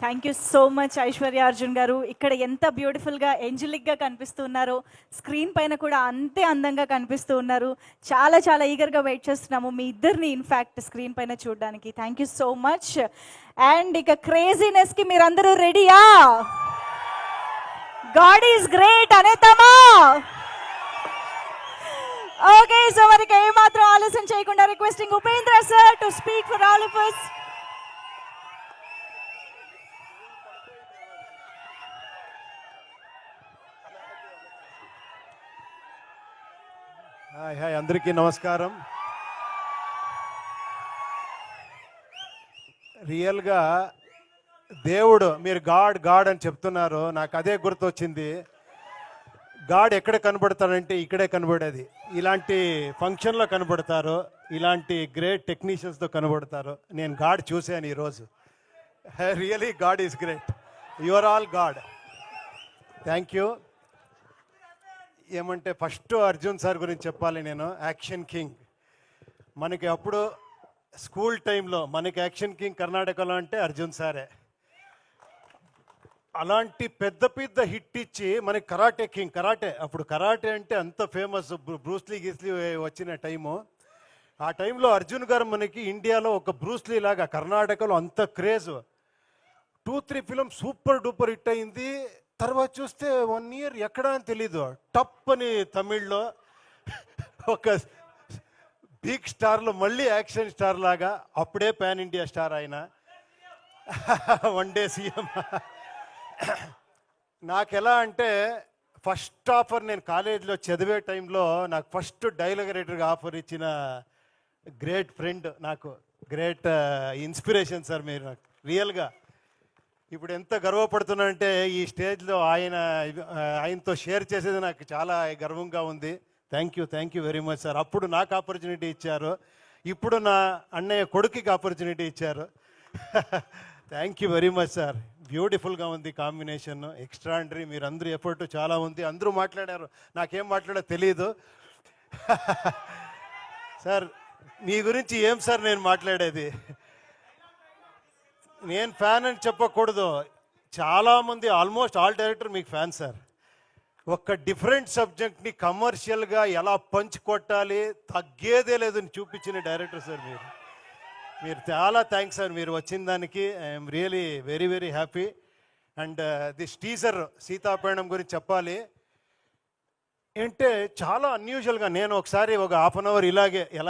Thank you so much Aishwarya Arjun గారు. ఇక్కడ ఎంత బ్యూటిఫుల్గా ఏంజలిక్గా కనిపిస్తూ ఉన్నారో, స్క్రీన్ పైన కూడా అంతే అందంగా కనిపిస్తూ ఉన్నారు. చాలా చాలా ఈగర్గా వెయిట్ చేస్తున్నాము మీ ఇద్దరిని ఇన్ఫ్యాక్ట్ స్క్రీన్ పైన చూడడానికి. Thank you so much. And ఇక క్రేజీనెస్కి మీరందరూ రెడీయా? గాడ్ ఈజ్ గ్రేట్ అనేతామా? ఓకే, సో మనకి ఏమాత్రం ఆలస్యం చేయకుండా requesting Upendra sir to speak for all of us. Hi hi, అందరికీ నమస్కారం. రియల్గా దేవుడు, మీరు గాడ్ గాడ్ అని చెప్తున్నారు, నాకు అదే గుర్తొచ్చింది. గాడ్ ఎక్కడ కనబడతాడంటే ఇక్కడే కనబడేది. ఇలాంటి ఫంక్షన్లో కనబడతారు, ఇలాంటి గ్రేట్ టెక్నీషియన్స్తో కనబడతారు. నేను గాడ్ చూశాను ఈరోజు. Really god is great. You are all god. Thank you. ఏమంటే ఫస్ట్ అర్జున్ సార్ గురించి చెప్పాలి నేను. Action king. మనకి అప్పుడు స్కూల్ టైంలో మనకి యాక్షన్ కింగ్ కర్ణాటకలో అంటే అర్జున్ సారే. అలాంటి పెద్ద పెద్ద హిట్ ఇచ్చి మనకి కరాటే కింగ్. కరాటే అప్పుడు కరాటే అంటే అంత ఫేమస్, బ్రూస్లీ గీస్లీ వచ్చిన టైము. ఆ టైంలో అర్జున్ గారు మనకి ఇండియాలో ఒక బ్రూస్లీ లాగా, కర్ణాటకలో అంత craze. 2-3 film super duper hit అయింది. తర్వాత చూస్తే 1 ఇయర్ ఎక్కడా అని తెలీదు. టప్ అని తమిళ్లో ఒక బిగ్ స్టార్లో మళ్ళీ యాక్షన్ స్టార్ లాగా, అప్పుడే పాన్ ఇండియా స్టార్ ఆయన. 1 డే సీఎం. నాకు ఎలా అంటే ఫస్ట్ ఆఫర్, నేను కాలేజీలో చదివే టైంలో నాకు ఫస్ట్ డైలాగ్ రైటర్గా ఆఫర్ ఇచ్చిన గ్రేట్ ఫ్రెండ్, నాకు గ్రేట్ ఇన్స్పిరేషన్ సార్ మీరు నాకు రియల్గా. ఇప్పుడు ఎంత గర్వపడుతున్నానంటే ఈ స్టేజ్లో ఆయనతో షేర్ చేసేది నాకు చాలా గర్వంగా ఉంది. Thank you very much sir. అప్పుడు నాకు ఆపర్చునిటీ ఇచ్చారు, ఇప్పుడు నా అన్నయ్య కొడుకుకి ఆపర్చునిటీ ఇచ్చారు. Thank you very much sir. బ్యూటిఫుల్గా ఉంది కాంబినేషన్, ఎక్స్ట్రాండరీ. మీరు అందరూ ఎఫర్ట్ చాలా ఉంది. అందరూ మాట్లాడారు, నాకేం మాట్లాడో తెలియదు. సార్ మీ గురించి ఏం సార్ నేను మాట్లాడేది? నేను ఫ్యాన్ అని చెప్పకూడదు, చాలామంది ఆల్మోస్ట్ ఆల్ డైరెక్టర్ మీకు ఫ్యాన్ సార్. ఒక డిఫరెంట్ సబ్జెక్ట్ని కమర్షియల్గా ఎలా పంచ్ కొట్టాలి, తగ్గేదే లేదని చూపించిన డైరెక్టర్ సార్ మీరు. మీరు చాలా థ్యాంక్స్ సార్ మీరు వచ్చిన దానికి. I'm really very very happy. And this teaser Seethapayanam గురించి చెప్పాలి అంటే చాలా అన్యూజువల్గా. నేను ఒకసారి ఒక 1/2 అవర్ ఇలాగే ఎలా